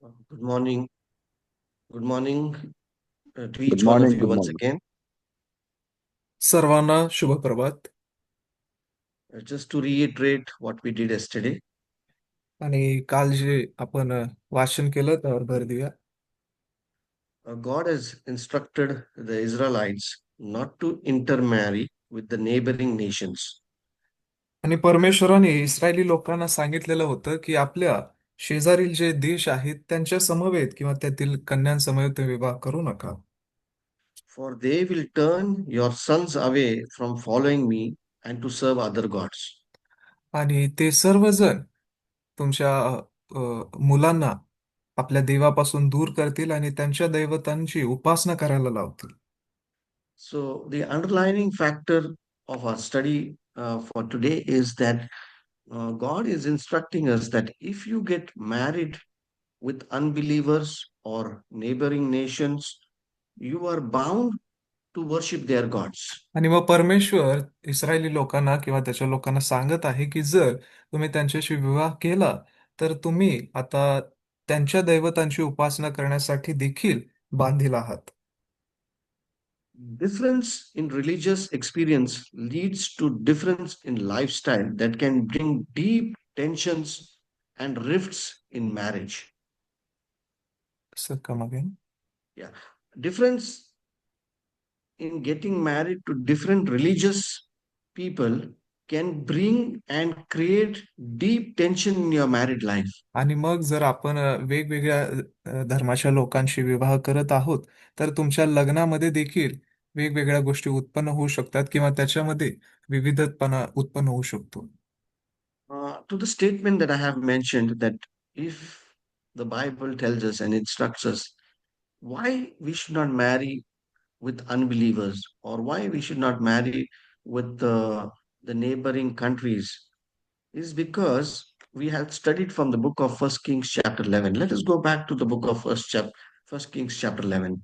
Good morning. Good morning to Good each one of morning. you Good once morning. again. सर्वांना शुभ प्रभात. Just to reiterate what we did yesterday, आणि काल जे आपण वाचन केलं त्यावर भर देऊया. God has instructed the Israelites not to intermarry with the neighboring nations. आणि परमेश्वराने इस्रायली लोकांना सांगितलेलं होतं की आपल्या शेजारील जे देश आहेत त्यांच्या समवेत किंवा त्यातील कन्यांसमवेत विवाह करू नका. For they will turn your sons away from following me and to serve other gods. आणि ते सर्वजण तुमच्या मुलांना आपल्या देवापासून दूर करतील आणि त्यांच्या दैवतांची उपासना करायला लावतील. So, the underlining factor of our study for today is that God is instructing us that if you get married with unbelievers or neighboring nations, you are bound to worship their gods. आणि मग परमेश्वर Israeli लोकांना किंवा त्याच्या लोकांना सांगत आहे की जर तुम्ही त्यांच्याशी विवाह केला तर तुम्ही आता त्यांच्या दैवतांची उपासना करण्यासाठी देखील बांधील आहात. Difference in religious experience leads to difference in lifestyle that can bring deep tensions and rifts in marriage. Sir come again. Yeah. Difference in getting married to different religious people can bring and create deep tension in your married life. आणि मग जर आपण वेगवेगळ्या धर्माच्या लोकांशी विवाह करत आहोत तर तुमच्या लग्नामध्ये देखील वेगवेगळ्या गोष्टी उत्पन्न होऊ शकतात किंवा त्याच्यामध्ये विविधपणा उत्पन्न होऊ शकतो. To the statement that I have mentioned, that if the Bible tells us and instructs us why we should not marry with unbelievers or why we should not marry with the neighboring countries, is because we have studied from the book of First Kings chapter 11. Let us go back to the book of First Kings chapter 11.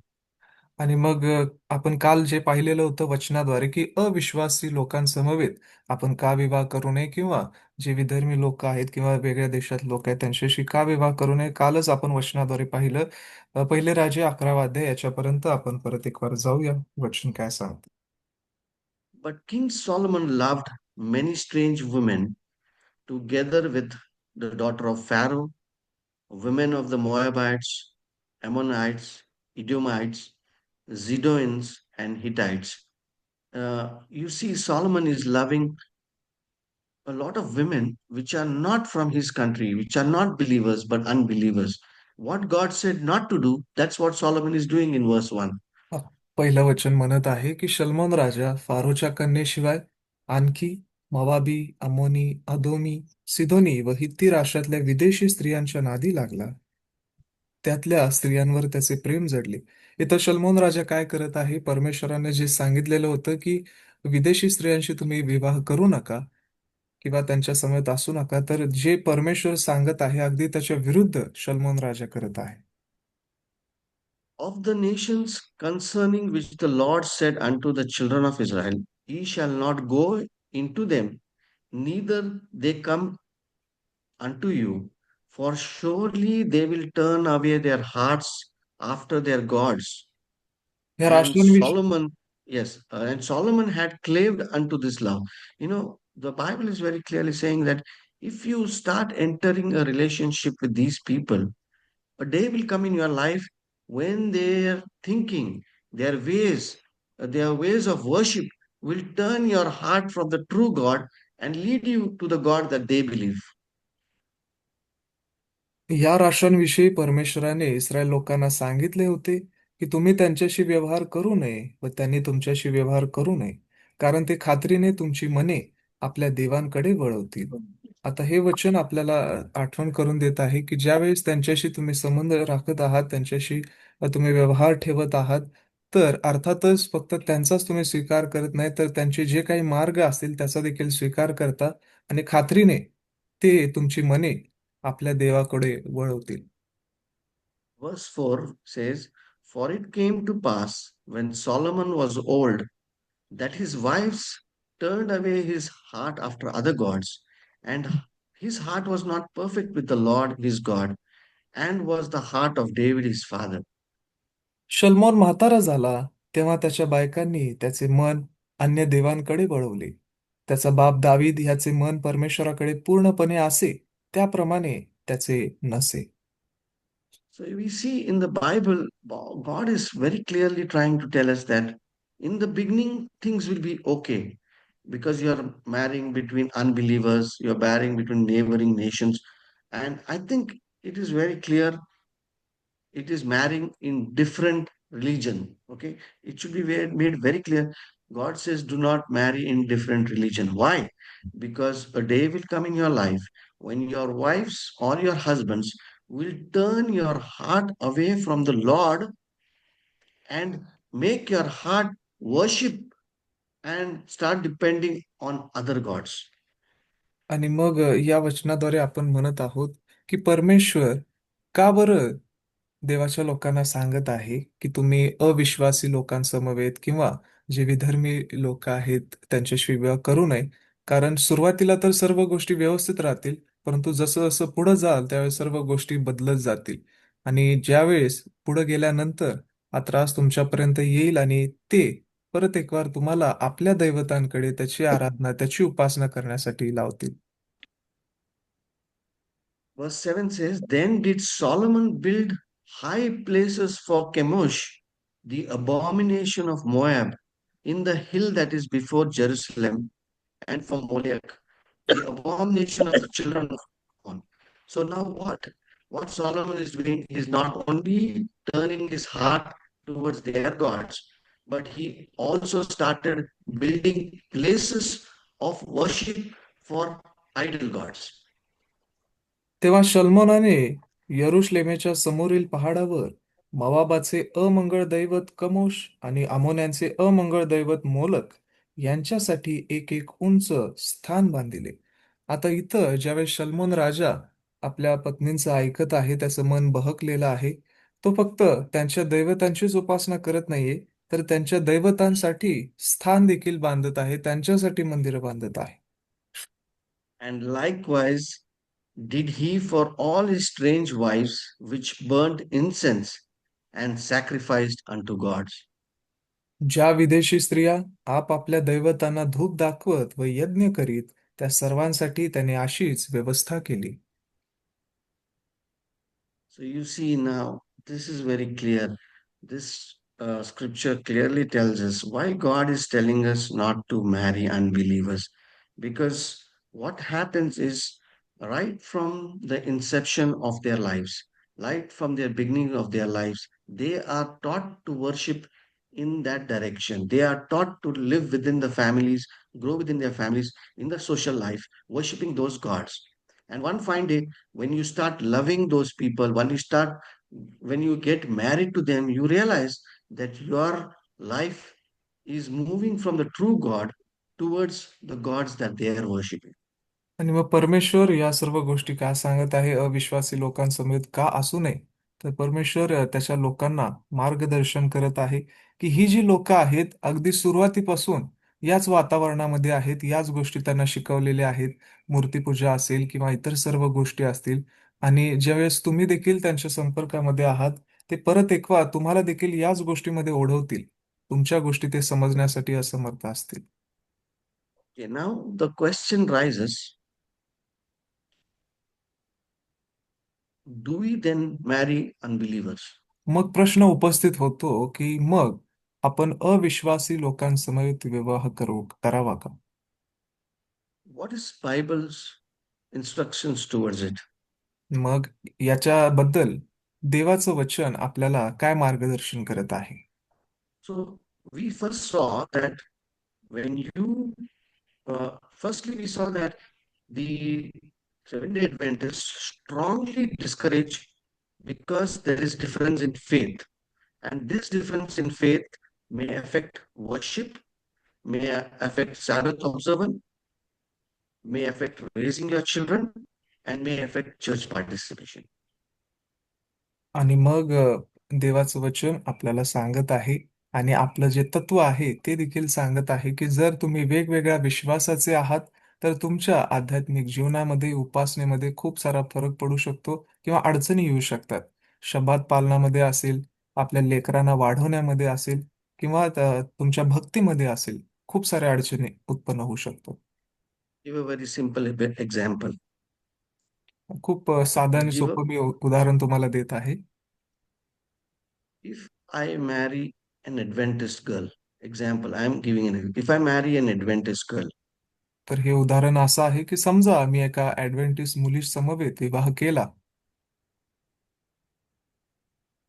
आणि मग आपण काल जे पाहिलेलं होतं वचनाद्वारे की अविश्वासी लोकांसमवेत आपण का विवाह करू नये किंवा जे विधर्मी लोक आहेत किंवा वेगळ्या देशात लोक आहेत त्यांच्याशी का विवाह करू नये, कालच आपण वचनाद्वारे पाहिलं. पहिले राजे 11 अध्याय याच्यापर्यंत आपण परत एक वार जाऊया. वचन काय सांगते. But King Solomon loved many strange women together with the daughter of Pharaoh, women of the Moabites, Ammonites, Edomites, Zidonians, and Hittites. You see, Solomon is loving a lot of women which are not from his country, which are not believers but unbelievers. What God said not to do, that's what Solomon is doing in verse 1. अ, पहिलं वचन म्हणत आहे की Salmon राजा फारोच्या कन्येशिवाय आणखी मवाबी, अमोनी, अदोमी, सिदोनी व हित्ती राष्ट्रातल्या विदेशी स्त्रियांच्या नादी लागला. त्यातल्या स्त्रियांवर त्याचे प्रेम जडले. इथं सलमोन राजा काय करत आहे, परमेश्वराने जे सांगितलेलं होतं की विदेशी स्त्रियांशी तुम्ही विवाह करू नका किंवा त्यांच्या समेत असू नका, तर जे परमेश्वर सांगत आहे अगदी त्याच्या विरुद्ध सलमोन राजा करत आहे. Of the nations concerning which the Lord said unto the children of Israel, Ye shall not go into them, neither they come unto you, for surely they will turn away their hearts after their gods. या And राष्ट्रांविषयी Solomon, yes, and Solomon had claved unto this love. The Bible is very clearly saying that if you start entering a relationship with these people, a day will come in your life when their thinking, their ways of worship will turn your heart from the true God and lead you to the God that they believe. या राष्ट्रांविषयी परमेश्वराने Israel लोकांना सांगितले होते की तुम्ही त्यांच्याशी व्यवहार करू नये व त्यांनी तुमच्याशी व्यवहार करू नये, कारण ते खात्रीने तुमची मने आपल्या देवांकडे वळवतील. आता हे वचन आपल्याला आठवण करून देत आहे की ज्यावेळेस त्यांच्याशी तुम्ही संबंध राखत आहात, त्यांच्याशी तुम्ही व्यवहार ठेवत आहात, तर अर्थातच फक्त त्यांचाच तुम्ही स्वीकार करत नाही तर त्यांचे जे काही मार्ग असतील त्याचा देखील स्वीकार करता आणि खात्रीने ते तुमची मने आपल्या देवाकडे वळवतील. Verse 4 says, For it came to pass when Solomon was old that his wives turned away his heart after other gods, and his heart was not perfect with the Lord his God. and was the heart of David his father. शल्मोन म्हातारा झाला तेव्हा त्याच्या बायकांनी त्याचे मन अन्य देवांकडे वळवले. त्याचा बाप दावीद ह्याचे मन परमेश्वराकडे पूर्णपणे असे, त्याप्रमाणे त्याचे नसे. So we see in the Bible, God is very clearly trying to tell us that in the beginning things will be okay because you are marrying between unbelievers, you are marrying between neighboring nations, and I think it is very clear it is marrying in different religion. Okay, it should be made very clear. God says, do not marry in different religion. Why? Because a day will come in your life when your wives or your husbands will turn your heart away from the Lord and make your heart worship and start depending on other gods. आणि मग या वचनाद्वारे आपण म्हणत आहोत की परमेश्वर का बरं देवाच्या लोकांना सांगत आहे की तुम्ही अविश्वासी लोकांसमवेत किंवा जे विधर्मी लोक आहेत त्यांच्याशी विवाह करू नये. कारण सुरुवातीला तर सर्व गोष्टी व्यवस्थित राहतील, परंतु जसं जसं पुढे जाल त्यावेळेस सर्व गोष्टी बदलत जातील. आणि ज्यावेळेस पुढे गेल्यानंतर हा त्रास तुमच्यापर्यंत येईल आणि ते परत एक वार तुम्हाला आपल्या दैवतांकडे त्याची आराधना, त्याची उपासना करण्यासाठी लावतील. Verse 7 says, Then did Solomon build high places for Chemosh, the abomination of Moab, in the hill that is before Jerusalem, and for Molech, the abomination of the children of Ammon. So now what? What Solomon is doing is not only turning his heart towards their gods, but he also started building places of worship for idol gods. तेव्हा शल्मोनाने यरुशलेमेच्या समोरील पहाडावर मोवाबाचे अमंगळ दैवत कमोश आणि आमोन्यांचे अमंगळ दैवत मोलक यांच्यासाठी एक एक उंच स्थान बांधिले. आता इथं ज्यावेळेस शल्मोन राजा आपल्या पत्नींचं ऐकत आहे, त्याचं मन बहकलेलं आहे, तो फक्त त्यांच्या दैवतांचीच उपासना करत नाहीये, तर त्यांच्या दैवतांसाठी स्थान देखील बांधत आहे, त्यांच्यासाठी मंदिरं बांधत आहे. And likewise did he for all his strange wives which burnt incense and sacrificed unto gods. ज्या विदेशी स्त्रिया आपापल्या दैवतांना धूप दाखवत व यज्ञ करीत, त्या सर्वांसाठी त्याने अशीच व्यवस्था केली. So you see now, this is very clear. This scripture clearly tells us why God is telling us not to marry unbelievers. Because what happens is right from the inception of their lives, right from their beginning of their lives, they are taught to worship in that direction. They are taught to live within the families, grow within their families in the social life, worshiping those gods. And one fine day, when you start loving those people, when you get married to them, you realize that your life is moving from the true God towards the gods that they are worshiping. आणि मग परमेश्वर या सर्व गोष्टी का सांगत आहे अविश्वासी लोकांसमेत का असू नये? तर परमेश्वर त्याच्या लोकांना मार्गदर्शन करत आहे की ही जी लोक आहेत अगदी सुरुवातीपासून याच वातावरणामध्ये आहेत, याच गोष्टी त्यांना शिकवलेल्या आहेत. मूर्तीपूजा असेल किंवा इतर सर्व गोष्टी असतील, आणि ज्यावेळेस तुम्ही देखील त्यांच्या संपर्कामध्ये आहात, ते परत एकवा तुम्हाला देखील याच गोष्टीमध्ये ओढवतील. तुमच्या गोष्टी ते समजण्यासाठी असमर्थ असतील. Okay, now the question rises, do we then marry unbelievers? मग प्रश्न उपस्थित होतो की मग आपण अविश्वासी लोकांसमवेत विवाह करावा का? What is Bible's instructions towards it? मग याच्याबद्दल देवाचं वचन आपल्याला काय मार्गदर्शन करत आहे? So we first saw that when you firstly we saw that the Seventh-day Adventists strongly discourage because there is difference in faith, and this difference in faith may affect worship, may affect Sabbath observance, may affect raising your children, and may affect church participation. आणि मग देवाचं वचन आपल्याला सांगत आहे आणि आपलं जे तत्व आहे ते देखील सांगत आहे की जर तुम्ही वेगवेगळ्या विश्वासाचे आहात, तर तुमच्या आध्यात्मिक जीवनामध्ये, उपासनेमध्ये खूप सारा फरक पडू शकतो किंवा अडचणी येऊ शकतात. शब्दात पालनामध्ये असेल, आपल्या लेकरांना वाढवण्यामध्ये असेल किंवा तुमच्या भक्तीमध्ये असेल, खूप साऱ्या अडचणी उत्पन्न होऊ शकतात. Give a very simple example. खूप साधं आणि Give a, सोपं मी उदाहरण तुम्हाला देत आहे. if I marry an Adventist girl, example, I am giving if I marry an Adventist girl, तर हे उदाहरण असं आहे की समजा मी एका ॲडव्हेंटिस्ट मुली समवेत विवाह केला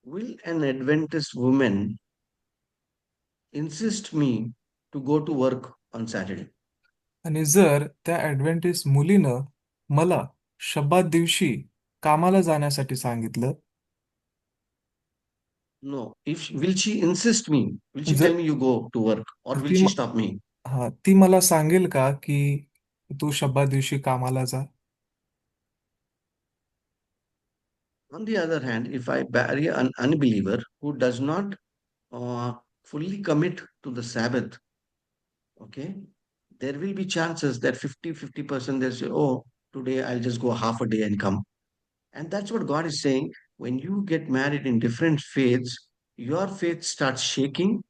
will an Adventist woman insist me to go to work on Saturday? आणि जर त्या ॲडव्हेंटिस्ट मुलीनं मला शब्दात दिवशी कामाला जाण्यासाठी सांगितलं, No. If will she insist me? Will she tell जर me you go to work, or will ती she stop me? ती मला सांगेल का की तू शब्दात दिवशी कामाला जा? On the other hand, if I marry an unbeliever who does not uh, fully commit to the Sabbath, okay, there will be chances that 50% they'll say, oh, today I'll just go half a day and come. And that's what God is saying. When you get married in different faiths, your faith starts shaking,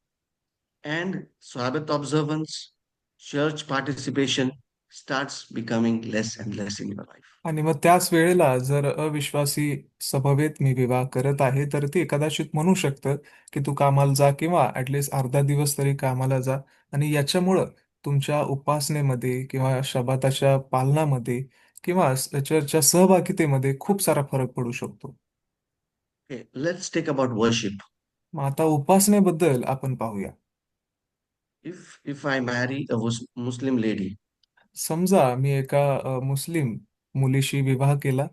and Sabbath observance, church participation starts becoming less and less in your life. आणि मग त्याच वेळेला जर अविश्वासी समवेत मी विवाह करत आहे, तर ते कदाचित म्हणू शकतं की तू कामाला जा किंवा ॲटलिस्ट अर्धा दिवस तरी कामाला जा. आणि याच्यामुळं तुमच्या उपासनेमध्ये किंवा शबाताच्या पालनामध्ये किंवा चर्चच्या सहभागितेमध्ये खूप सारा फरक पडू शकतो. Okay, let's take about worship. मग आता उपासनेबद्दल आपण पाहूया. If I marry a Muslim lady, समजा मी एका मुस्लिम मुलीशी विवाह केला.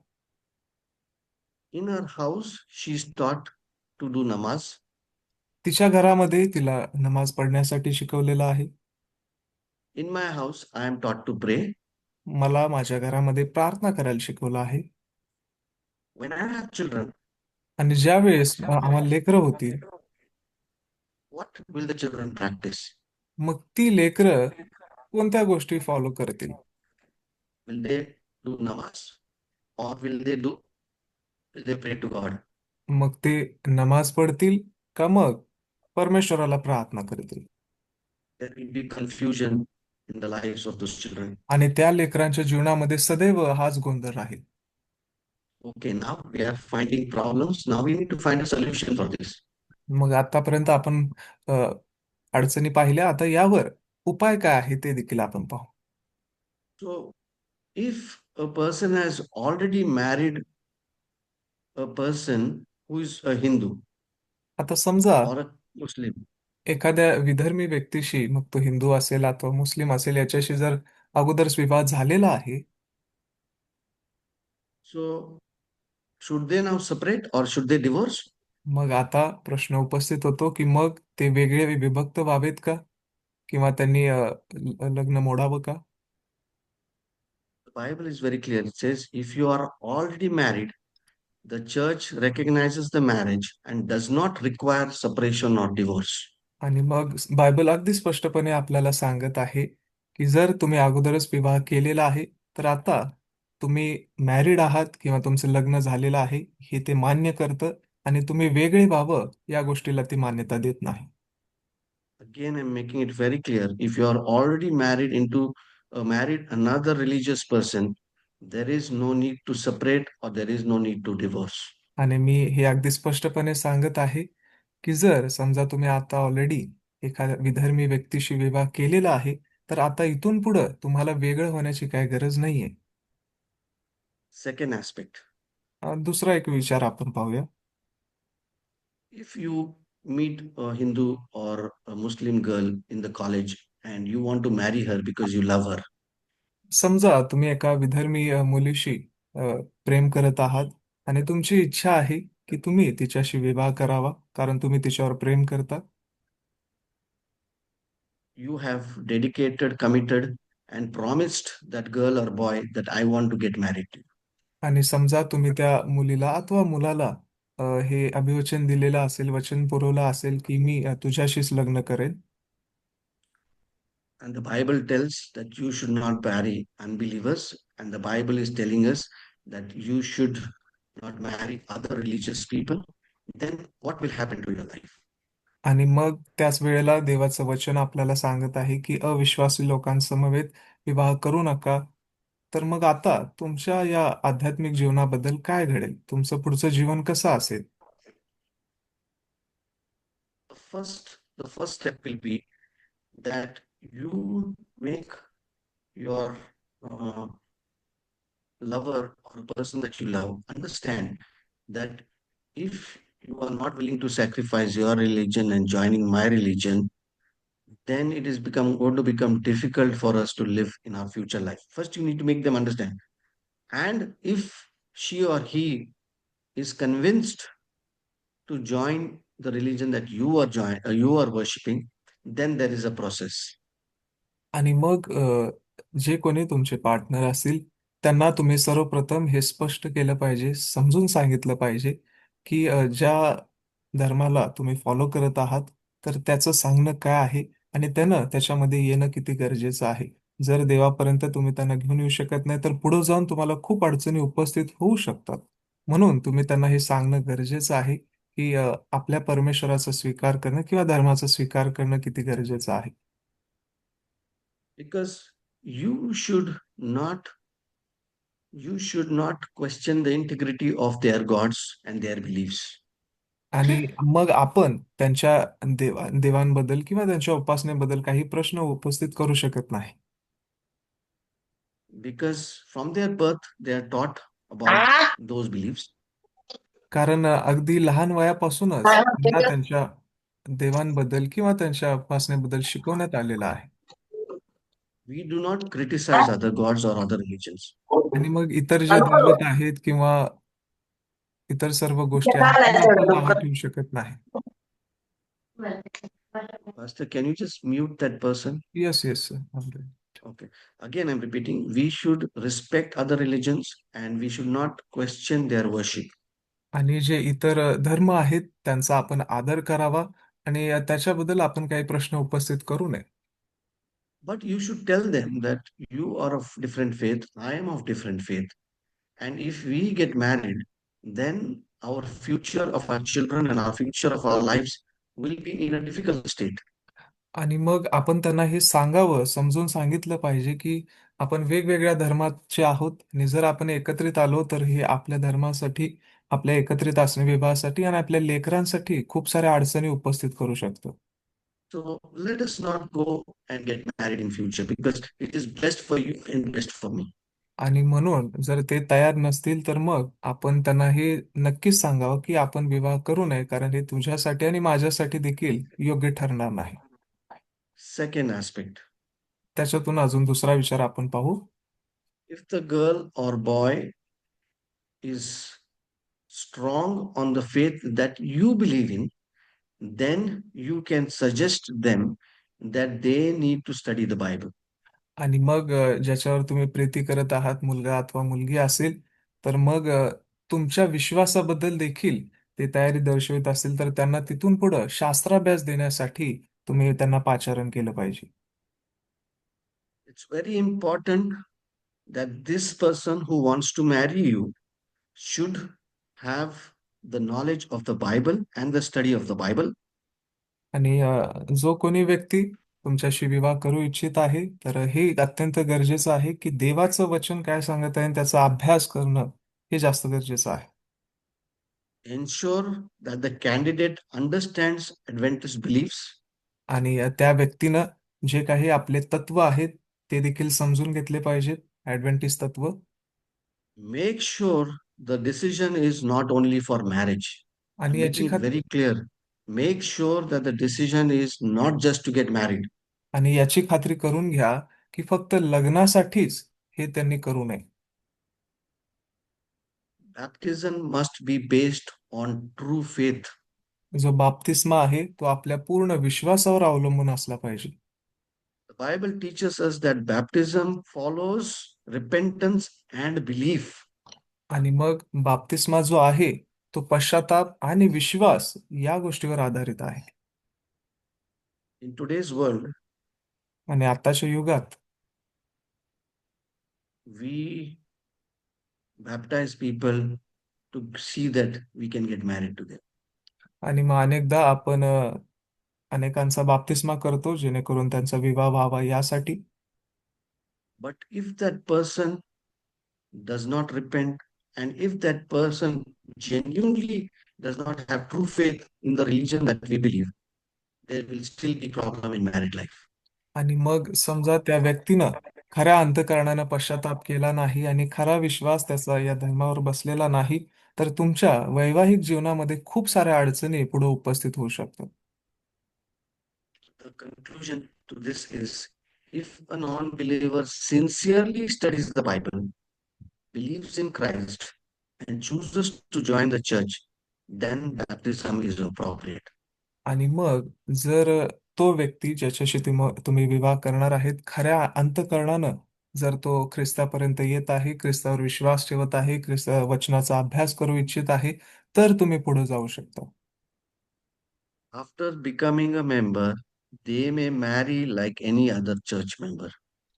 in her house she's taught to do namaz. तिच्या घरामध्ये तिला नमाज पढ़ण्यासाठी शिकवलेलं आहे. In my house I am taught to pray. मला माझ्या घरामध्ये प्रार्थना करायला शिकवलं आहे. When I have children, आणि ज्या वेळेस आम्हाला लेकरं होतील, what will the children practice? मग ती लेकरं कोणत्या गोष्टी फॉलो करतील? Will they do namaz, or will they pray to God? मग ते नमाज पढ़तील का मग परमेश्वराला प्रार्थना करतील? There will be confusion in the lives of those children. आणि त्या लेकरांच्या जीवनामध्ये सदैव हाच गोंधळ राहील. Okay, now we are finding problems. Now we need to find a solution for this. मग आतापर्यंत आपण अ, अडचणी पाहिल्या, आता यावर उपाय काय आहे ते देखील आपण पाहू. So, if a person has already married a person who is a Hindu आता समजा or a Muslim, एखाद्या विधर्मी व्यक्तीशी, मग तो हिंदू असेल अथवा मुस्लिम असेल, याच्याशी जर अगोदरच विवाह झालेला आहे, so should they now separate or should they divorce? मग आता प्रश्न उपस्थित होतो की मग ते वेगळे विभक्त व्हावेत का किंवा त्यांनी लग्न मोडावं का? The Bible is very clear. It says, if you are already married, the church recognizes the marriage and does not require separation or divorce. आणि मग बायबल अगदी स्पष्टपणे आपल्याला सांगत आहे की जर तुम्ही अगोदरच विवाह केलेला आहे, तर आता तुम्ही मॅरिड आहात किंवा तुमचं लग्न झालेलं आहे हे ते मान्य करतं आणि तुम्ही वेगळे व्हावं या गोष्टीला ती मान्यता देत नाही. Again, I'm making it very clear. If you are already married another religious person, there is no need to separate or there is no need to divorce. आणि मी हे अगदी स्पष्टपणे सांगत आहे की जर समजा तुम्ही आता ऑलरेडी एखाद्या विधर्मी व्यक्तीशी विवाह केलेला आहे, तर आता इथून पुढं तुम्हाला वेगळं होण्याची काही गरज नाहीये. Second aspect, दुसरा एक विचार आपण पाहूया. if you meet a Hindu or a Muslim girl in the college and you want to marry her because you love her, समजा तुम्ही एका विधर्मी मुलीशी प्रेम करत आहात आणि तुमची इच्छा आहे की तुम्ही तिच्याशी विवाह करावा कारण तुम्ही तिच्यावर प्रेम करता. you have dedicated, committed, and promised that girl or boy that I want to get married to you. आणि समजा तुम्ही त्या मुलीला अथवा मुलाला हे अभिवचन दिलेलं असेल, वचन पुरवलं असेल की मी तुझ्याशीच लग्न करेन. And the Bible tells that you should not marry unbelievers, and the Bible is telling us that you should not marry other religious people. Then what will happen to your life? आणि मग त्याच वेळेला देवाचं वचन आपल्याला सांगत आहे की अविश्वासी लोकांसमवेत विवाह करू नका. तर मग आता तुमच्या या आध्यात्मिक जीवनाबद्दल काय घडेल? तुमचं पुढचं जीवन कसं असेल? The first step will be that you make your uh, lover or person that you love understand that if you are not willing to sacrifice your religion and joining my religion, then it is become going to become difficult for us to live in our future life. First, you need to make them understand. And if she or he is convinced to join the religion that you are worshipping, then there is a process. आणि मग जे कोणी तुमचे partner असतील त्यांना तुम्ही सर्वप्रथम हे स्पष्ट केलं पाहिजे, समजून सांगितलं पाहिजे की ज्या धर्माला तुम्ही फॉलो करत आहात तर त्याचं सांगणं काय आहे आणि त्यानं त्याच्यामध्ये येणं किती गरजेचं आहे. जर देवापर्यंत तुम्ही त्यांना घेऊन येऊ शकत नाही तर पुढे जाऊन तुम्हाला खूप अडचणी उपस्थित होऊ शकतात. म्हणून तुम्ही त्यांना हे सांगणं गरजेचं आहे की आपल्या परमेश्वराचा स्वीकार करणं किंवा धर्माचा स्वीकार करणं किती गरजेचं आहे. Because not you should not question the integrity of their gods and their beliefs. आणि Okay? मग आपण त्यांच्या देवांबद्दल किंवा त्यांच्या उपासनेबद्दल काही प्रश्न उपस्थित करू शकत नाही. Because from their birth they are taught about those beliefs. कारण अगदी लहान वयापासूनच त्यांना त्यांच्या देवांबद्दल किंवा त्यांच्या उपासनेबद्दल शिकवण्यात आलेलं आहे. We do not criticize other gods or other religions. आणि मग इतर जे दैवत आहेत किंवा इतर सर्व गोष्टी आहेत त्यांना आपण नावं ठेवू शकत नाही. Pastor, can you just mute that person? Yes yes. Okay. Again, I'm repeating, we should respect other religions and we should not question their worship. आणि जे इतर धर्म आहेत त्यांचा आपण आदर करावा आणि त्याच्याबद्दल आपण काही प्रश्न उपस्थित करू नये. But you should tell them that you are of different faith, I am of different faith. And if we get married, then our future of our children and our future of our lives will be in a difficult state. आणि मग आपण त्यांना हे सांगावं, समजून सांगितलं पाहिजे की आपण वेगवेगळ्या धर्माचे आहोत आणि जर आपण एकत्रित आलो तर हे आपल्या धर्मासाठी, आपल्या एकत्रित असणे विवाहासाठी आणि आपल्या लेकरांसाठी खूप साऱ्या अडचणी उपस्थित करू शकतो. So let us not go and get married in future because it is best for you and best for me. आणि म्हणून जर ते तयार नसतील तर मग आपण त्यांना हे नक्कीच सांगावं की आपण विवाह करू नये, कारण हे तुझ्यासाठी आणि माझ्यासाठी देखील योग्य ठरणार नाही. Second aspect, त्याच्यातून अजून दुसरा विचार आपण पाहू. if the girl or boy is strong on the faith that you believe in, then you can suggest them that they need to study the Bible. आणि मग ज्याच्यावर तुम्ही प्रीती करत आहात, मुलगा अथवा मुलगी असेल, तर मग तुमच्या विश्वासाबद्दल देखील ते तयारी दर्शवित असेल तर त्यांना तिथून पुढं शास्त्राभ्यास देण्यासाठी तुम्ही त्यांना पाचारण केलं पाहिजे. It's very important that this person who wants to marry you should have the knowledge of the Bible and the study of the Bible. आणि जो कोणी व्यक्ती तुमच्याशी विवाह करू इच्छित आहे तर हे अत्यंत गरजेचं आहे की देवाचं वचन काय सांगत आहे आणि त्याचा अभ्यास करणं हे जास्त गरजेचं आहे. Ensure that the candidate understands Adventist beliefs. आणि त्या व्यक्तीनं जे काही आपले तत्व आहेत ते देखील समजून घेतले पाहिजेत, ॲडव्हेंटिस्ट तत्व. Make sure the decision is not only for marriage. I'm आणि याची making it very clear. Make sure that the decision is not just to get married. खात्री करून घ्या की फक्त लग्नासाठीच हे त्यांनी करू नये. Baptism must be based on true faith. जो बाप्तिस्मा आहे तो आपल्या पूर्ण विश्वासावर अवलंबून असला पाहिजे. The Bible teaches us that baptism follows repentance and belief. आणि मग बाप्तिस्मा जो आहे तो पश्चाताप आणि विश्वास या गोष्टीवर आधारित आहे. In today's world, आणि आताच्या युगात we baptize people to see that we can get married to them. आणि मग अनेकदा आपण अनेकांचा बाप्तिस्मा करतो जेणेकरून त्यांचा विवाह व्हावा यासाठी. But if that person does not repent, and if that person genuinely does not have true faith in the religion that we believe, there will still be problem in married life. आणि मग समजा त्या व्यक्तीनं खऱ्या अंतःकरणानं पश्चाताप केला नाही आणि खरा विश्वास त्याचा या धर्मावर बसलेला नाही, तर तुमच्या वैवाहिक जीवनामध्ये खूप साऱ्या अडचणी पुढे उपस्थित होऊ शकतात. The conclusion to this is, if a non-believer sincerely studies the Bible, believes in Christ, and chooses to join the church, then baptism is appropriate. आणि मग जर तो व्यक्ती ज्याच्याशी तुम्ही विवाह करणार आहेत खऱ्या अंतःकरणानं जर तो ख्रिस्तापर्यंत येत आहे, ख्रिस्तावर विश्वास ठेवत आहे, ख्रिस्त वचनाचा अभ्यास करू इच्छित आहे, तर तुम्ही पुढे जाऊ शकता. After becoming a member, they may marry like any other church member.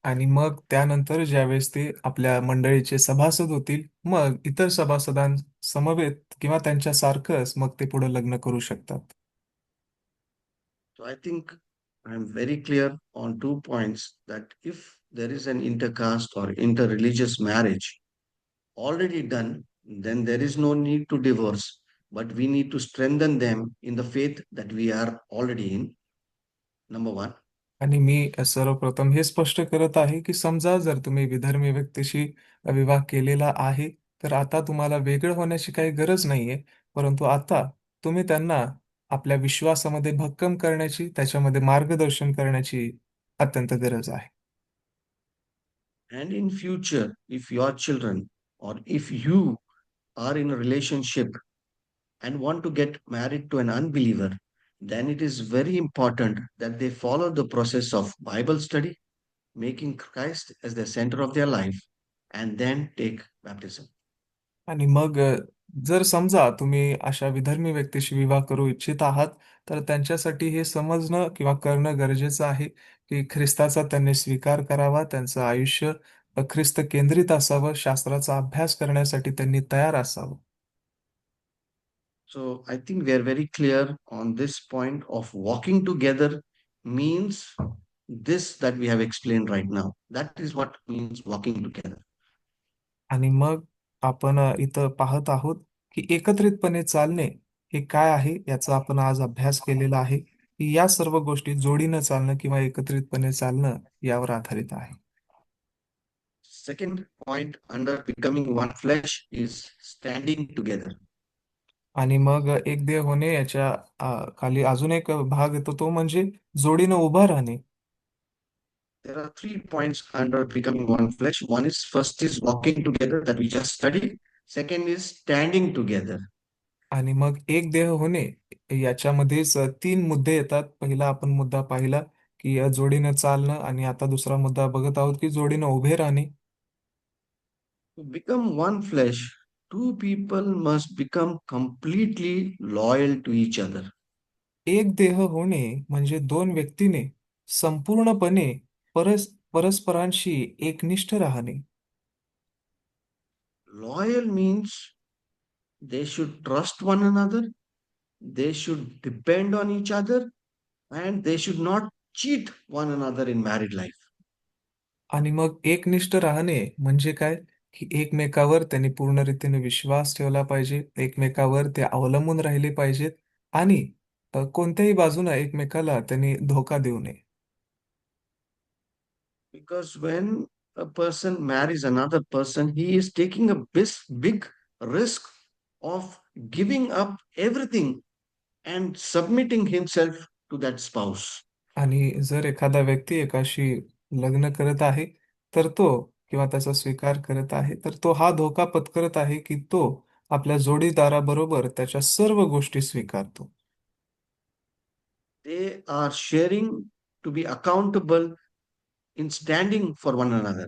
आणि मग त्यानंतर ज्यावेळेस ते आपल्या मंडळीचे सभासद होतील, मग इतर सभासदांसमवेत किंवा त्यांच्यासारखंच मग ते पुढे लग्न करू शकतात. So I think I'm very clear on 2 points, that if there is an intercaste or interreligious marriage already done, then there is no need to divorce, but we need to strengthen them in the faith that we are already in. Number one. आणि मी सर्वप्रथम हे स्पष्ट करत आहे की समजा जर तुम्ही विधर्मी व्यक्तीशी विवाह केलेला आहे, तर आता तुम्हाला वेगळं होण्याची काही गरज नाहीये, परंतु आता तुम्ही त्यांना आपल्या विश्वासामध्ये भक्कम करण्याची, त्याच्यामध्ये मार्गदर्शन करण्याची अत्यंत गरज आहे. And in future, if your children or if you are in a relationship and want to get married to an unbeliever, then it is very important that they follow the process of Bible study, making Christ as the center of their life, and then take baptism. आणि मग जर समजा तुम्ही अशा विधर्मी व्यक्तीशी विवाह करू इच्छित आहात, तर त्यांच्यासाठी हे समजणं किंवा करणं गरजेचं आहे की ख्रिस्ताचा त्यांनी स्वीकार करावा, त्यांचं आयुष्य ख्रिस्त केंद्रित असावं, शास्त्राचा अभ्यास करण्यासाठी त्यांनी तयार असावं. So I think we are very clear on this point of walking together means this that we have explained right now. That is what means walking together. आणि मग आपण इथं पाहत आहोत की एकत्रितपणे चालणे हे काय आहे याचा आपण आज अभ्यास केलेला आहे, की या सर्व गोष्टी जोडीनं चालणं किंवा एकत्रितपणे चालणं यावर आधारित आहे. Second point under becoming one flesh is standing together. आणि मग एक देह होणे याच्या खाली अजून एक भाग येतो, तो म्हणजे जोडीनं उभा राहणे. There are 3 points under becoming one flesh. One is, first is walking together that we just studied. Second is standing together. आणि मग एक देह होणे याच्यामध्येच तीन मुद्दे येतात. पहिला आपण मुद्दा पाहिला की जोडीनं चालणं, आणि आता दुसरा मुद्दा बघत आहोत की जोडीनं उभे राहणे. To become one flesh, two people must become completely loyal to each other. एक देह होणे म्हणजे दोन व्यक्तीने संपूर्णपणे परस्परांशी एकनिष्ठ राहणे. Loyal means they should trust one another, they should depend on each other, and they should not cheat one another in married life. आणि मग एकनिष्ठ राहणे म्हणजे काय, की एकमेकावर त्यांनी पूर्ण रीतीने विश्वास ठेवला पाहिजे, एकमेकावर ते अवलंबून राहिले पाहिजेत, आणि कोणत्याही बाजूने एकमेकाला त्यांनी धोका देऊ नये. Because when a person marries another person, he is taking a big risk of giving up everything and submitting himself to that spouse. आणि जर एखादा व्यक्ती एकाशी लग्न करत आहे, तर तो किंवा त्याचा स्वीकार करत आहे, तर तो हा धोका पत्करत आहे की तो आपल्या जोडीदाराबरोबर त्याच्या सर्व गोष्टी स्वीकारतो. They are sharing to be accountable in standing for one another.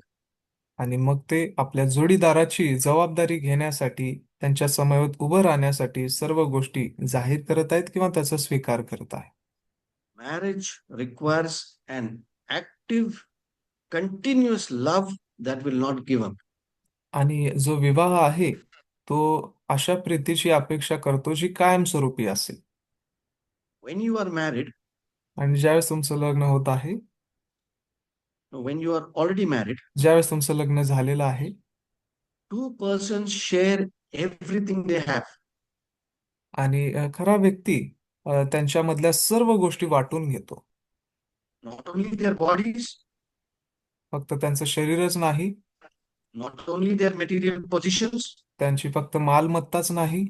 आणि मग ते आपल्या जोडीदाराची जबाबदारी घेण्यासाठी, त्यांच्या समवेत उभं राहण्यासाठी सर्व गोष्टी जाहीर करत आहेत किंवा त्याचा स्वीकार करत आहे. Marriage requires an active, continuous love that will not give up. आणि जो विवाह आहे तो अशा प्रीतीची अपेक्षा करतो जी कायमस्वरूपी असेल. When you are married, आणि ज्यावेळेस तुमचं लग्न होत आहे, when you are already married, ज्यावेळेस तुमचं लग्न झालेलं आहे, two persons share everything they have. आणि खरा व्यक्ती त्यांच्यामधल्या सर्व गोष्टी वाटून घेतो. Not only their bodies, फक्त त्यांचं शरीरच नाही, not only their material positions, त्यांची फक्त मालमत्ताच नाही,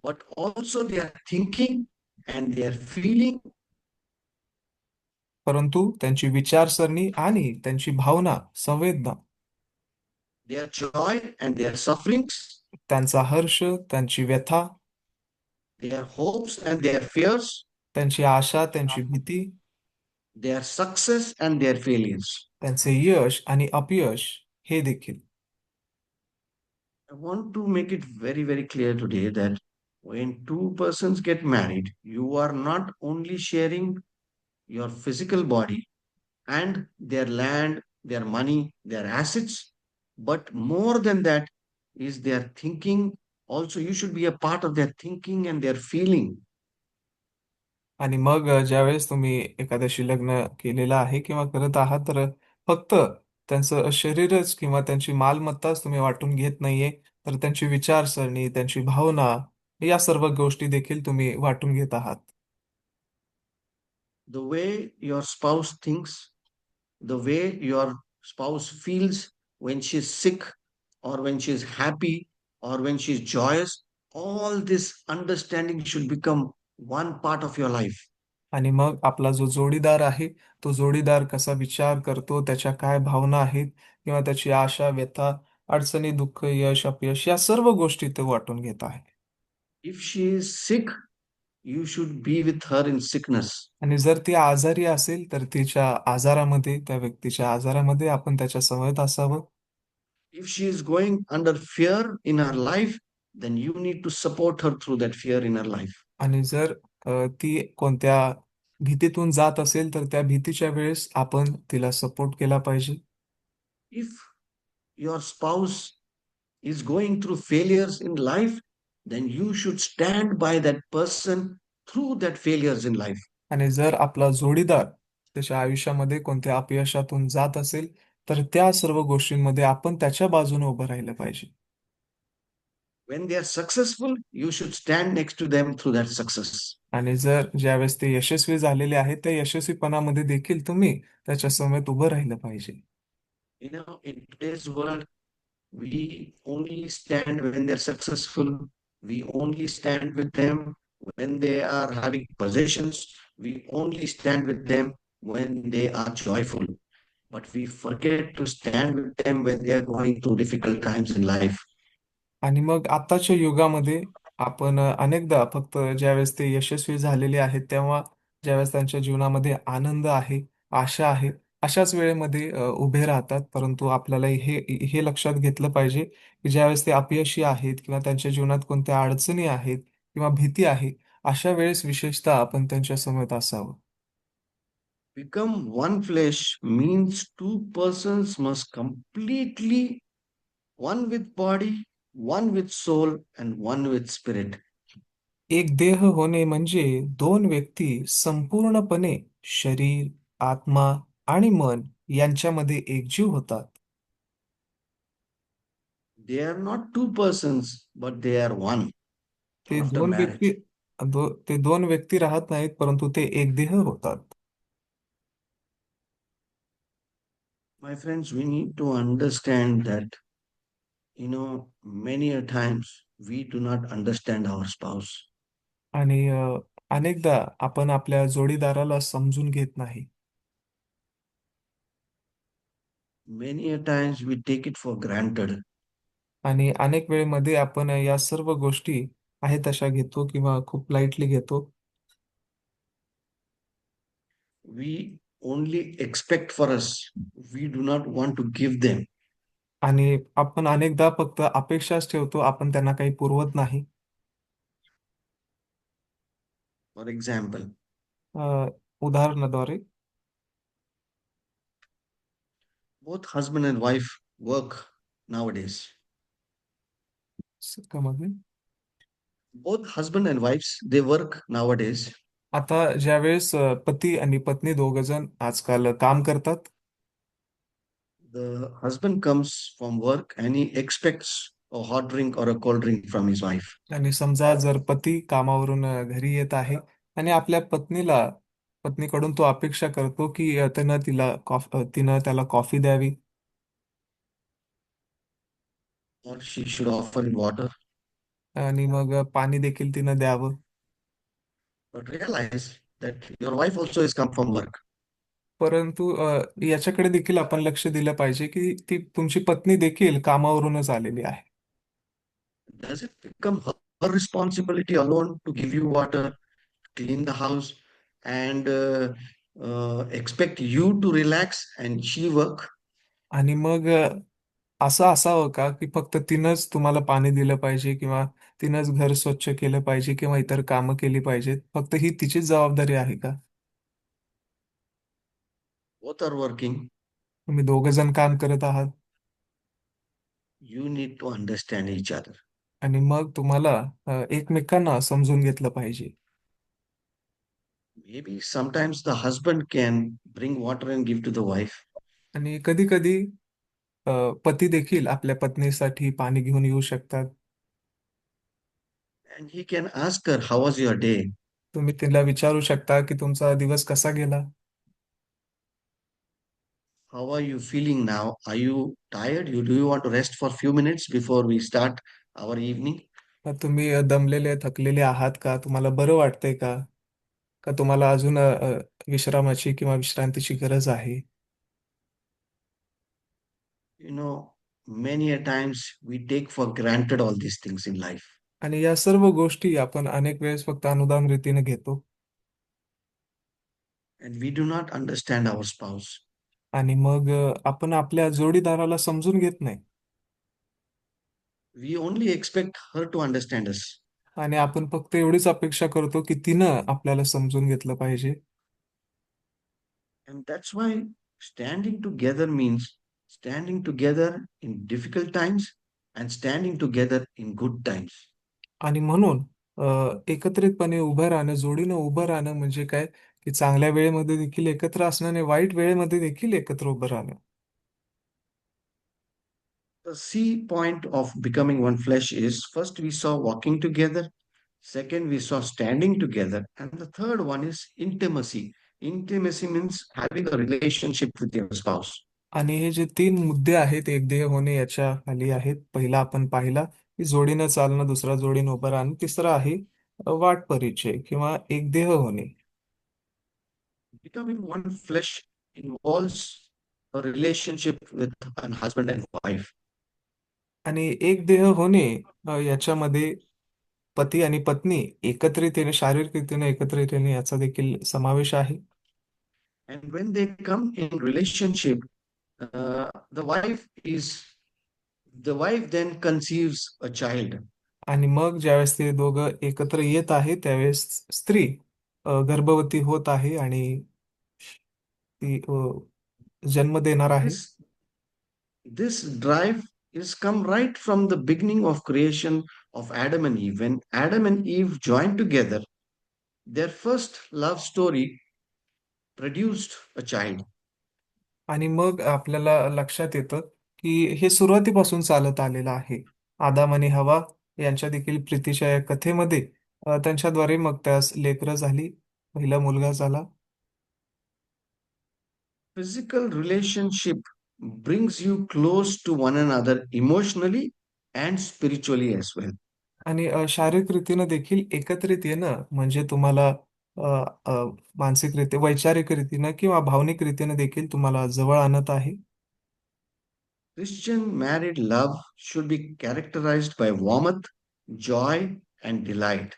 but also their thinking and their feeling, परंतु त्यांची विचारसरणी आणि त्यांची भावना, संवेदना, their joy and their sufferings, त्यांचा हर्ष, त्यांची व्यथा, their hopes and their fears, त्यांची आशा, त्यांची भीती, their success and their failures. त्यांचे यश आणि अपयश हे देखील. I want to make it very, very clear today that when two persons get married, you are not only sharing your physical body and their land, their money, their assets, but more than that is their thinking. Also, you should be a part of their thinking and their feeling. आणि मग ज्यावेळेस तुम्ही एखाद्याशी लग्न केलेलं आहे किंवा करत आहात, तर फक्त त्यांचं शरीरच किंवा त्यांची मालमत्ताच तुम्ही वाटून घेत नाहीये, तर त्यांची विचारसरणी, त्यांची भावना, या सर्व गोष्टी देखील तुम्ही वाटून घेत आहात. The way your spouse thinks, the way your spouse feels when she's sick or when she's happy or when she's joyous, all this understanding should become one part of your life. आणि मग आपला जो जोडीदार आहे, तो जोडीदार कसा विचार करतो, त्याच्या काय भावना आहेत किंवा त्याची आशा, व्यथा, अडचणी, दुःख, यश, अपयश या सर्व गोष्टी ते वाटून घेत आहे. If she is sick, you should be with her in sickness. आणि जर ती आजारी असेल, तर तिच्या आजारामध्ये, त्या व्यक्तीच्या आजारामध्ये आपण त्याच्या समवेत असावं. If she is going under fear in her life, then you need to support her through that fear in her life. आणि जर ती कोणत्या भीतीतून जात असेल, तर त्या भीतीच्या वेळेस आपण तिला सपोर्ट केला पाहिजे. If your spouse is going through failures in life, then you should stand by that person through that failures in life. आणि जर आपला जोडीदार त्याच्या आयुष्यामध्ये कोणत्या अपयशातून जात असेल, तर त्या सर्व गोष्टींमध्ये आपण त्याच्या बाजूने उभं राहिलं पाहिजे. When they are successful, you should stand next to them through that success. आणि जर ज्यावेळेस ते यशस्वी झालेले आहेत, त्या यशस्वीपणामध्ये देखील तुम्ही त्याच्या समवेत उभं राहिलं पाहिजे. In today's world, we only stand when they're successful. We only stand with them when they are having possessions. We only stand with them when they are joyful. But we forget to stand with them when they are going through difficult times in life. आणि मग आताच्या युगामध्ये आपण अनेकदा फक्त ज्यावेळेस ते यशस्वी झालेले आहेत, तेव्हा ज्यावेळेस त्यांच्या जीवनामध्ये आनंद आहे, आशा आहे, अशाच वेळेमध्ये उभे राहतात. परंतु आपल्याला हे हे लक्षात घेतलं पाहिजे, की ज्यावेळेस ते अपयशी आहेत किंवा त्यांच्या जीवनात कोणत्या अडचणी आहेत किंवा भीती आहे, अशा वेळेस विशेषतः आपण त्यांच्या समवेत असावं. Become one flesh means two persons must completely one with body, one with soul, and one with spirit. एक देह होणे म्हणजे दोन व्यक्ती संपूर्णपणे शरीर, आत्मा आणि मन यांच्यामध्ये एकजीव होतात. They are not two persons, but they are one ते after दोन व्यक्ती marriage. ते दोन व्यक्ती राहत नाहीत, परंतु ते एक देह होतात. My friends, we need to understand that, many a times we do not understand our spouse. आणि अनेकदा आपण आपल्या जोडीदाराला समजून घेत नाही. Many a times we take it for granted. आणि अनेक वेळेमध्ये आपण या सर्व गोष्टी आहेत तशा घेतो किंवा खूप लाईटली घेतो. We only expect for us. We do not want to give them. आणि आपण अनेकदा फक्त अपेक्षाच ठेवतो, आपण त्यांना काही पुरवत नाही. For example, अ, उदाहरणाद्वारे Both husband and wife work nowadays. का मध्ये Both husband and wives they work nowadays. आता ज्यावेळेस पती आणि पत्नी दोघ जण आजकाल काम करतात The husband comes from work and he expects a hot drink or a cold drink from his wife. आणि समजा जर पती कामावरून घरी येत आहे आणि आपल्या पत्नीकडून तो अपेक्षा करतो की तिनं त्याला कॉफी द्यावी Or she should offer him water. आणि मग पाणी देखील तिनं द्यावं. But realize that your wife also has come from work. परंतु याच्याकडे देखील आपण लक्ष दिलं पाहिजे की ती तुमची पत्नी देखील कामावरूनच आलेली आहे. Does it become her responsibility alone to give you water, clean the house, and expect you to relax and she work? आणि मग असं असावं का की फक्त तिनंच तुम्हाला पाणी दिलं पाहिजे किंवा तिनंच घर स्वच्छ केलं पाहिजे किंवा इतर कामं केली पाहिजेत, फक्त ही तिचीच जबाबदारी आहे का? Both are working. तुम्ही दोघ जण काम करत आहात You need to understand each other. आणि मग तुम्हाला एकमेकांना समजून घेतलं पाहिजे. Maybe sometimes the husband can bring water and give to the wife, आणि कधी कधी पती देखील आपल्या पत्नीसाठी पाणी घेऊन येऊ शकतात. and he can ask her, "How was your day? तुम्ही तिला विचारू शकता की तुमचा दिवस कसा गेला. How are you feeling now? Are you tired? Do you want to rest for a few minutes before we start our evening?" तुम्ही दमलेले थकलेले आहात का, तुम्हाला बरं वाटतंय का, का तुम्हाला अजून विश्रामाची किंवा विश्रांतीची गरज आहे. You know, many a times we take for granted all these things in life, आणि या सर्व गोष्टी आपण अनेक वेळेस फक्त अनुदान रीतीने घेतो and we do not understand our spouse. आणि मग आपण आपल्या जोडीदाराला समजून घेत नाही We only expect her to understand us. आणि आपण फक्त एवढीच अपेक्षा करतो की तिनं आपल्याला समजून घेतलं पाहिजे. And that's why standing together means standing together in difficult times and standing together in good times. आणि म्हणून एकत्रितपणे उभं राहणं, जोडीनं उभं राहणं म्हणजे काय, की चांगल्या वेळेमध्ये देखील एकत्र असणं आणि वाईट वेळेमध्ये देखील एकत्र उभं राहणं. The C point of becoming one flesh is first we saw walking together, second we saw standing together, and the third one is intimacy. Intimacy means having a relationship with your spouse. आणि हे जे 3 मुद्दे आहेत एकदेह होणे याच्या खाली आहेत. पहिला आपण पाहिला की जोडीनं चालणं, दुसरा जोडीनं उभं राहणं, तिसरा आहे वाट परिचय किंवा एकदेह होणे. Becoming one flesh involves a relationship with an husband and wife. आणि एक देह होणे याच्यामध्ये पती आणि पत्नी एकत्रित येणे, शारीरिक रीतीने एकत्रित येणे याचा देखील समावेश आहे. And when they come in relationship, uh, the wife is the wife then conceives a child. आणि मग ज्यावेळेस ते दोघं एकत्र येत आहे त्यावेळेस स्त्री गर्भवती होत आहे आणि ती जन्म देणार आहे. This drive is come right from the beginning of creation of Adam and Eve. When Adam and Eve joined together, their first love story produced a child. आणि मग आपल्याला लक्षात येतं की हे सुरुवातीपासून चालत आलेलं आहे. आदाम आणि हवा यांच्या देखील प्रीतीच्या या कथेमध्ये त्यांच्याद्वारे मग त्यास लेकरं झाली, पहिला मुलगा झाला. Physical relationship brings you close to one another emotionally and spiritually as well. आणि शारीरिक रीतीनं देखील एकत्रित येणं म्हणजे तुम्हाला अ, अ, मानसिकरित्या, वैचारिक रीतीनं किंवा भावनिक रीतीनं देखील तुम्हाला जवळ आणत आहे. Christian married love should be characterized by warmth, joy, and delight.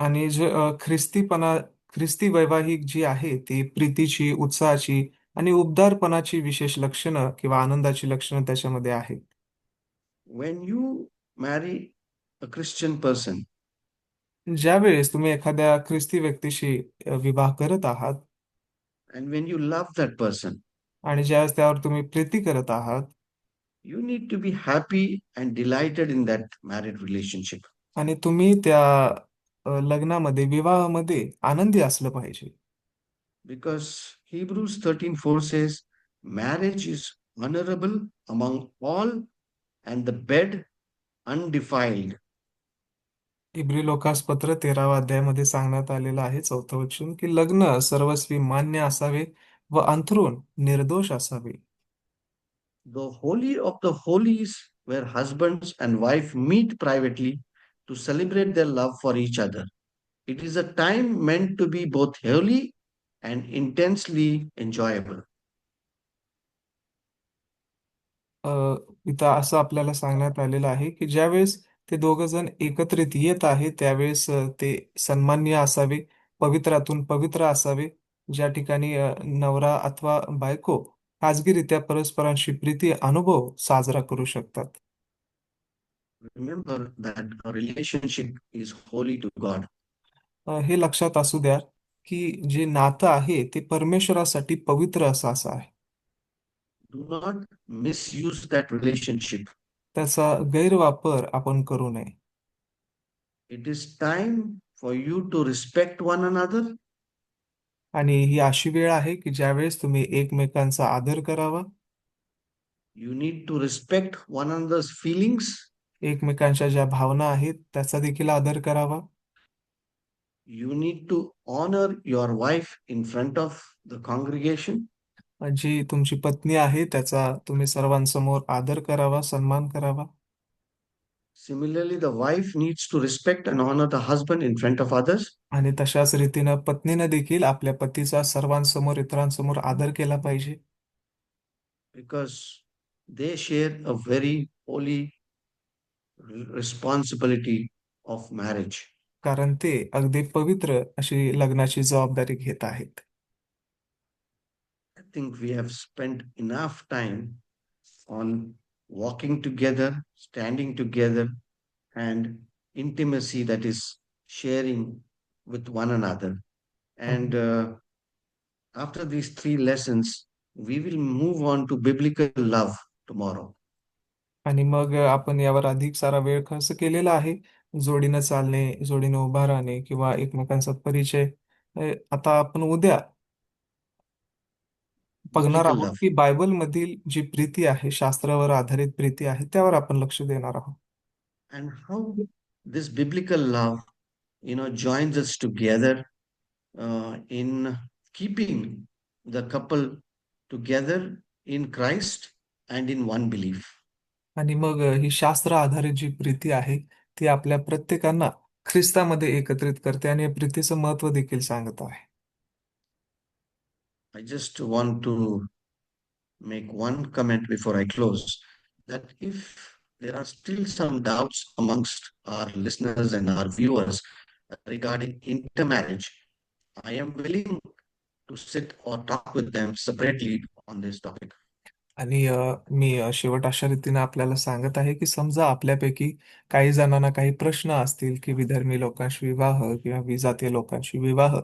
आणि जे ख्रिस्ती वैवाहिक जी आहे ती प्रीतीची, उत्साहाची आणि उबदारपणाची विशेष लक्षणं किंवा आनंदाची लक्षणं त्याच्यामध्ये आहेत. When you marry a Christian person, ज्यावेळेस तुम्ही एखाद्या ख्रिस्ती व्यक्तीशी विवाह करत आहात and when you love that person, आणि ज्यावेळेस त्यावर तुम्ही प्रीती करत आहात you need to be happy and delighted in that married relationship. आणि तुम्ही त्या लग्नामध्ये, विवाहामध्ये आनंदी असलं पाहिजे. Because Hebrews 13:4 says, marriage is honorable among all, and the bed undefiled. Every Lucas पत्र 13वा अध्यायामध्ये सांगण्यात आलेलं आहे, 4थं वचन, की लग्न सर्वस्वी मान्य असावे व अंथरूण निर्दोष असावे. The holy of the holies, where husbands and wife meet privately to celebrate their love for each other. It is a time meant to be both holy and intensely enjoyable. अ, इथं असं आपल्याला सांगण्यात आलेलं आहे की ज्यावेळेस ते दोघं जण एकत्रित येत आहे त्यावेळेस ते सन्माननीय असावे, पवित्रातून पवित्र असावे, ज्या ठिकाणी नवरा अथवा बायको खाजगीरित्या परस्परांशी प्रीती अनुभव साजरा करू शकतात. Remember that a relationship is holy to God. हे लक्षात असू द्या की जे नातं आहे ते परमेश्वरासाठी पवित्र असं आहे. Do not misuse that relationship. त्याचा गैरवापर आपण करू नये. It is time for you to respect one another. आणि ही अशी वेळ आहे की ज्यावेळेस तुम्ही एकमेकांचा आदर करावा, You need to respect one another's feelings. एकमेकांच्या ज्या भावना आहेत त्याचा देखील आदर करावा. You need to honor your wife in front of the congregation. जी तुमची पत्नी आहे त्याचा तुम्ही सर्वांसमोर आदर करावा, सन्मान करावा. Similarly, the wife needs to respect and honor the husband in front of others, आणि तशाच रीतीनं पत्नीनं देखील आपल्या पतीचा सर्वांसमोर, इतरांसमोर आदर केला पाहिजे. because they share a very holy responsibility of marriage. कारण ते अगदी पवित्र अशी लग्नाची जबाबदारी घेत आहेत. I think we have spent enough time on walking together, standing together, and intimacy, that is sharing with one another. And after these three lessons, we will move on to biblical love tomorrow. आणि मग आपण यावर अधिक सारा वेळ खर्च केलेला आहे. जोडीनं चालणे, जोडीनं उभा राहणे किंवा एकमेकांचा परिचय. आता आपण उद्या बघणार Biblical आहोत love. की बायबलमधील जी प्रीती आहे, शास्त्रावर आधारित प्रीती आहे, त्यावर आपण लक्ष देणार आहोत. And how this biblical love, joins us together in keeping the couple together in Christ and in one belief. आणि मग ही शास्त्र आधारित जी प्रीती आहे ती आपल्या प्रत्येकांना ख्रिस्तामध्ये एकत्रित करते आणि या प्रीतीचं महत्त्व देखील सांगत आहे. I just want to make one comment before I close, that if there are still some doubts amongst our listeners and our viewers regarding intermarriage, I am willing to sit or talk with them separately on this topic. आणि मी शेवट अशा रीतीने आपल्याला सांगत आहे की समजा आपल्यापैकी काही जणांना काही प्रश्न असतील की विधर्मी लोकांशी विवाह किंवा विजातीय लोकांशी विवाह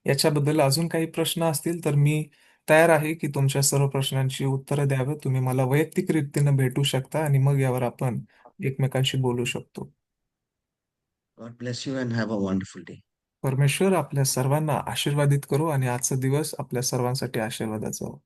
याच्याबद्दल अजून काही प्रश्न असतील तर मी तयार आहे की तुमच्या सर्व प्रश्नांची उत्तरं द्यावं. तुम्ही मला वैयक्तिक रीतीनं भेटू शकता आणि मग यावर आपण एकमेकांशी बोलू शकतो. God bless you and have a wonderful day. परमेश्वर आपल्या सर्वांना आशीर्वादित करो आणि आजचा दिवस आपल्या सर्वांसाठी आशीर्वादाचा हो.